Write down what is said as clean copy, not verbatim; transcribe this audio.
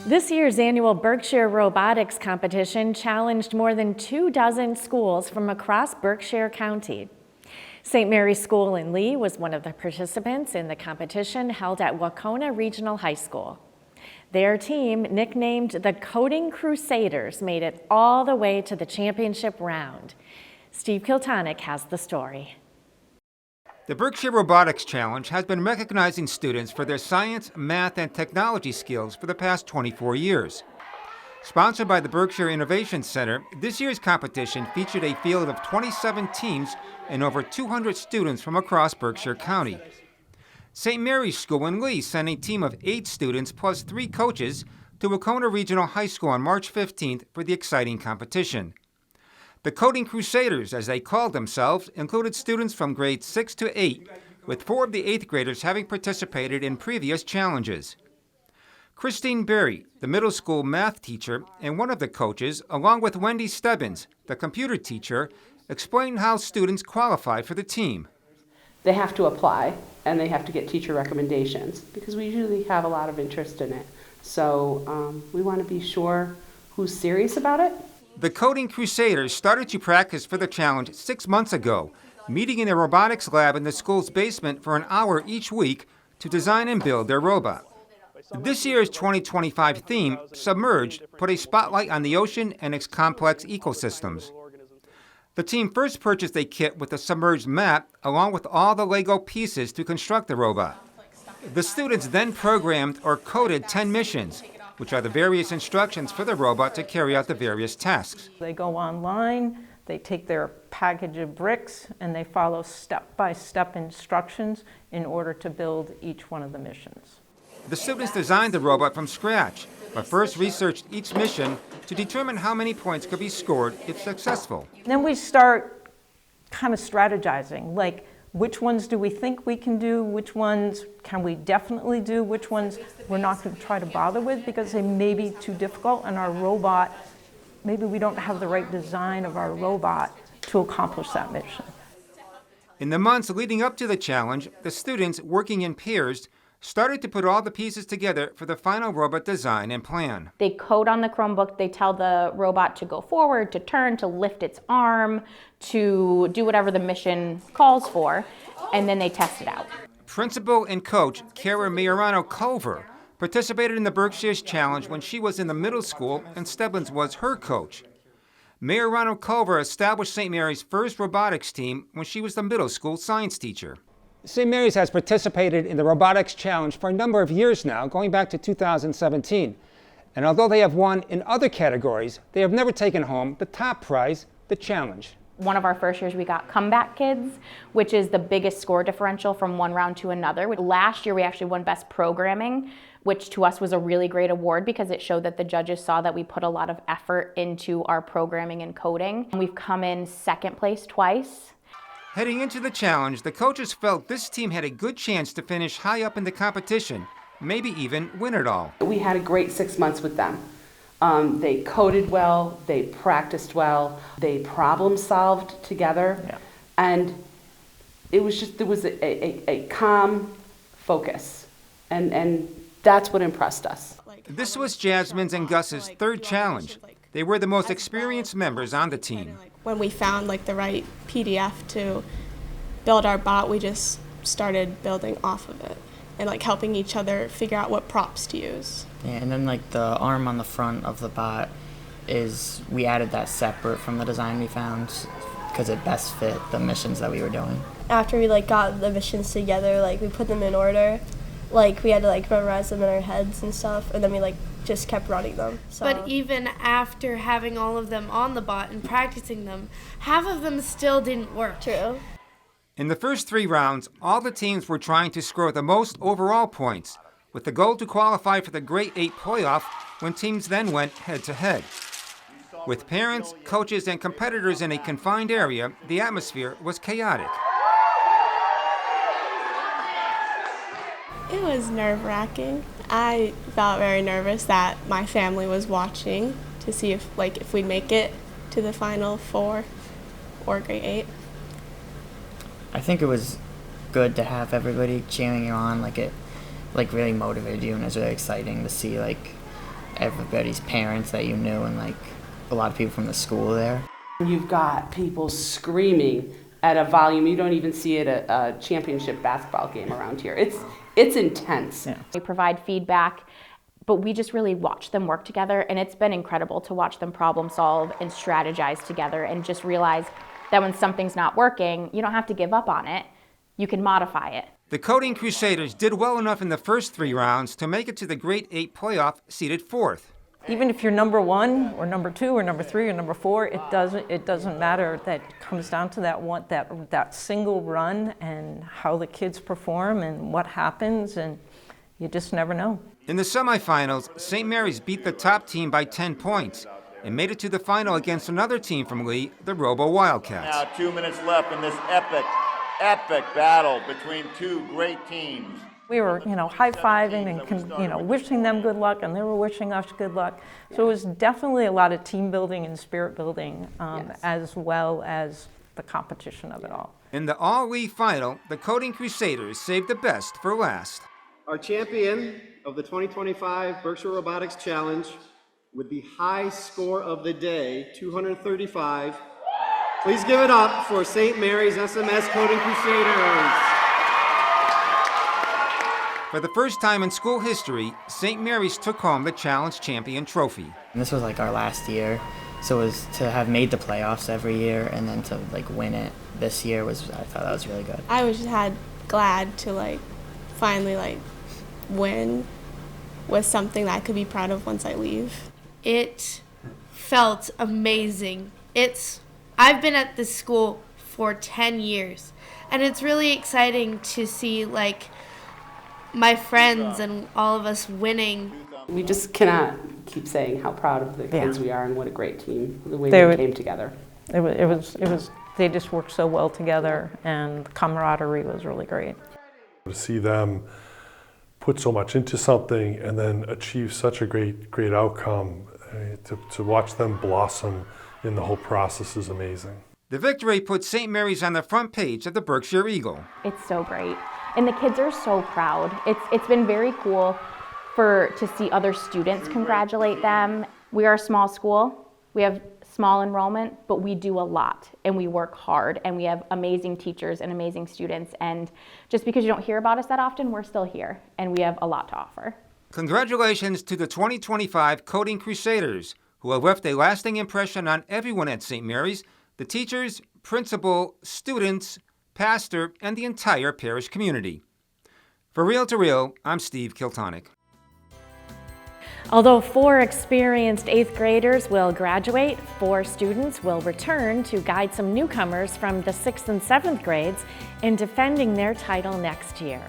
This year's annual Berkshire Robotics competition challenged more than 24 schools from across Berkshire County. St. Mary's School in Lee was one of the participants in the competition held at Wauconah Regional High School. Their team, nicknamed the Coding Crusaders, made it all the way to the championship round. Steve Kiltonic has the story. The Berkshire Robotics Challenge has been recognizing students for their science, math, and technology skills for the past 24 years. Sponsored by the Berkshire Innovation Center, this year's competition featured a field of 27 teams and over 200 students from across Berkshire County. St. Mary's School in Lee sent a team of 8 students plus 3 coaches to Wauconah Regional High School on March 15th for the exciting competition. The Coding Crusaders, as they called themselves, included students from grades 6 to 8, with 4 of the 8th graders having participated in previous challenges. Christine Berry, the middle school math teacher and one of the coaches, along with Wendy Stebbins, the computer teacher, explained how students qualify for the team. They have to apply and they have to get teacher recommendations because we usually have a lot of interest in it. So we want to be sure who's serious about it. The Coding Crusaders started to practice for the challenge 6 months ago, meeting in a robotics lab in the school's basement for an hour each week to design and build their robot. This year's 2025 theme, Submerged, put a spotlight on the ocean and its complex ecosystems. The team first purchased a kit with a submerged map along with all the Lego pieces to construct the robot. The students then programmed or coded 10 missions, which are the various instructions for the robot to carry out the various tasks. They go online, they take their package of bricks, and they follow step-by-step instructions in order to build each one of the missions. The students designed the robot from scratch, but first researched each mission to determine how many points could be scored if successful. Then we start kind of strategizing, like which ones do we think we can do, which ones can we definitely do, which ones we're not going to try to bother with because they may be too difficult, and our robot, maybe we don't have the right design of our robot to accomplish that mission. In the months leading up to the challenge, the students, working in pairs, started to put all the pieces together for the final robot design and plan. They code on the Chromebook, they tell the robot to go forward, to turn, to lift its arm, to do whatever the mission calls for, and then they test it out. Principal and coach Kara Majorano Culver participated in the Berkshire's challenge when she was in the middle school and Stebbins was her coach. Majorano Culver established St. Mary's first robotics team when she was the middle school science teacher. St. Mary's has participated in the Robotics Challenge for a number of years now, going back to 2017. And although they have won in other categories, they have never taken home the top prize, the challenge. One of our first years we got Comeback Kids, which is the biggest score differential from one round to another. Last year we actually won Best Programming, which to us was a really great award because it showed that the judges saw that we put a lot of effort into our programming and coding. We've come in second place twice. Heading into the challenge, the coaches felt this team had a good chance to finish high up in the competition, maybe even win it all. We had a great 6 months with them. They coded well, they practiced well, they problem solved together, and it was just, there was a calm focus, and that's what impressed us. This was Jasmine's and Gus's third challenge. They were the most experienced members on the team. When we found the right PDF to build our bot, we just started building off of it and helping each other figure out what props to use. Yeah, and then the arm on the front of the bot we added that separate from the design we found because it best fit the missions that we were doing. After we got the missions together, we put them in order. We had to memorize them in our heads and stuff, and then we just kept running them. So. But even after having all of them on the bot and practicing them, half of them still didn't work. True. In the first 3 rounds, all the teams were trying to score the most overall points, with the goal to qualify for the Grade 8 playoff when teams then went head-to-head. With parents, coaches, and competitors in a confined area, the atmosphere was chaotic. It was nerve-wracking. I felt very nervous that my family was watching to see if we'd make it to the Final 4 or Grade 8. I think it was good to have everybody cheering you on. It really motivated you, and it was really exciting to see everybody's parents that you knew and like a lot of people from the school there. You've got people screaming at a volume you don't even see at a championship basketball game around here. It's intense. Yeah. We provide feedback, but we just really watch them work together, and it's been incredible to watch them problem solve and strategize together and just realize that when something's not working, you don't have to give up on it. You can modify it. The Coding Crusaders did well enough in the first 3 rounds to make it to the Grade 8 playoff, seeded 4th. Even if you're number 1 or number 2 or number 3 or number 4, it doesn't matter. That comes down to that single run and how the kids perform and what happens, and you just never know. In the semifinals, St. Mary's beat the top team by 10 points and made it to the final against another team from Lee, the Robo Wildcats. Now 2 minutes left in this epic battle between 2 great teams. We were, high-fiving and, wishing them good luck, and they were wishing us good luck. So it was definitely a lot of team building and spirit building, Yes. as well as the competition of it all. In the all-Lee final, the Coding Crusaders saved the best for last. Our champion of the 2025 Berkshire Robotics Challenge with the high score of the day, 235. Please give it up for St. Mary's SMS Coding Crusaders. For the first time in school history, St. Mary's took home the Challenge Champion Trophy. And this was like our last year, so it was to have made the playoffs every year and then to like win it this year I thought that was really good. I was glad to finally win with something that I could be proud of once I leave. It felt amazing. I've been at this school for 10 years, and it's really exciting to see my friends and all of us winning. We just cannot keep saying how proud of the kids we are and what a great team, the way They they came together. It was. They just worked so well together, and the camaraderie was really great. To see them put so much into something and then achieve such a great outcome, to watch them blossom in the whole process is amazing. The victory put St. Mary's on the front page of the Berkshire Eagle. It's so great. And the kids are so proud. It's been very cool to see other students congratulate them. We are a small school. We have small enrollment, but we do a lot and we work hard and we have amazing teachers and amazing students. And just because you don't hear about us that often, we're still here and we have a lot to offer. Congratulations to the 2025 Coding Crusaders, who have left a lasting impression on everyone at St. Mary's, the teachers, principal, students, pastor, and the entire parish community. For Real to Real, I'm Steve Kiltonick. Although 4 experienced 8th graders will graduate, 4 students will return to guide some newcomers from the 6th and 7th grades in defending their title next year.